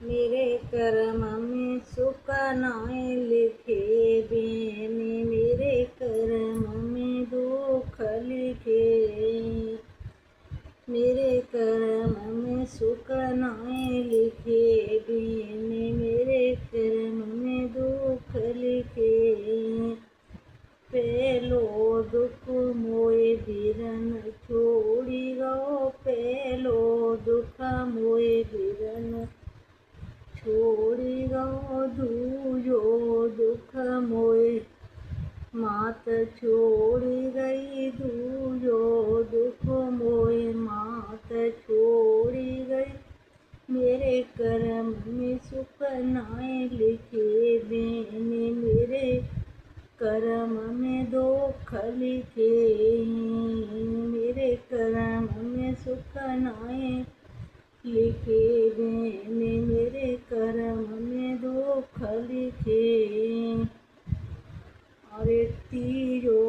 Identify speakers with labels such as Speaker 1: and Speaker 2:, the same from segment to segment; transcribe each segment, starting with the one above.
Speaker 1: मेरे कर्म में सुख नाय लिखे बेने, मेरे कर्म में दुख लिखे। मेरे कर्म में सुख नाय लिखे बेने, मेरे कर्म में दुख लिखे। पहलो दुख मोए बिरन छोड़ी गो, पहलो दुख मोए बिरन छोड़ी गो। दूजो दुख मोए मात छोड़ी गई, दूजो दुख मोए मात छोड़ी गई। मेरे कर्म में सुख नाय लिखे बेने, मेरे कर्म में दुख लिखे। मेरे कर्म में सुख नाय लिखे बेने, मेरे कर्म में दुख लिखे। अरे तीजो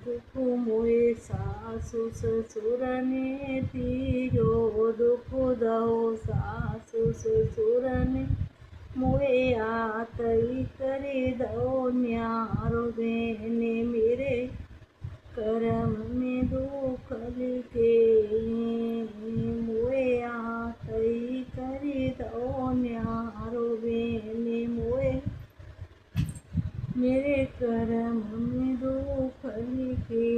Speaker 1: दुख मोए सासु ससुर ने, तीजो दुख दहो सासु ससुर ने। मोए आतई करे दो न्यारो बेने, मेरे कर्म में दुख लिखे। मोए आतई करे दो न्यारो बेने, मोए मेरे कर्म में दुख लिखे।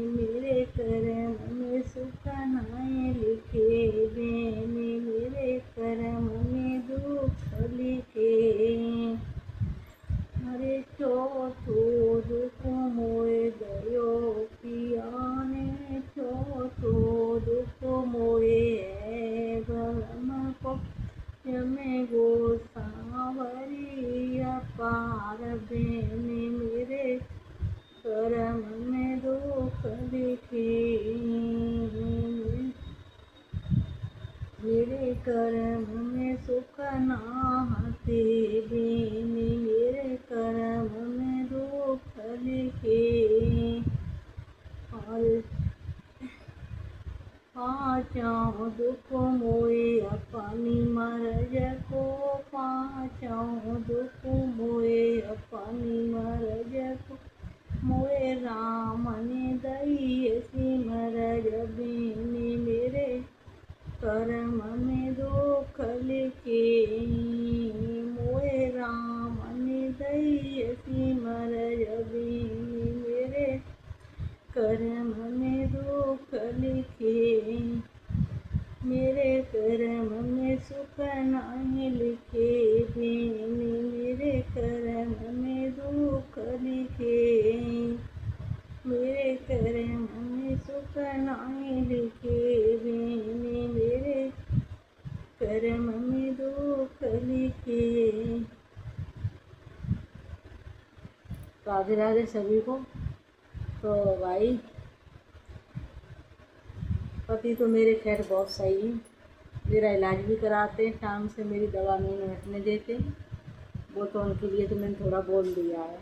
Speaker 1: मेरे कर्म में सुख नाय लिखे बेने, मेरे कर्म में दुख लिखे। अरे चौथो दुख मोए गयो पियाने, चौथो दुख मोए है भरम को। यमे गोसावरी अपार बेने, मेरे कर्म में दुख लिखे। मेरे कर्म में सुख नाहते बेने, मेरे कर्म में दुख लिखे। और पाँचों दुख मोए अपनी मरज को, पाँचों दुख मोए अपनी मरज को। मोए राम ने दई ऐसी मरज बेने, मेरे कर्म में दुख लिखे। मोए राम ने दई ऐसी मरज बेने, मेरे कर्म में दुख लिखे। मेरे कर्म में सुख नाय लिखे बेने, मेरे कर्म में दुख लिखे। मेरे कर्म में सुख नाय लिखे बेने, मेरे कर्म में दुख लिखे। राधे राधे सभी को। तो भाई पति तो मेरे खैर बहुत सही है, मेरा इलाज भी कराते, टाइम से मेरी दवा नहीं हटने देते। वो तो उनके लिए तो मैंने थोड़ा बोल दिया है।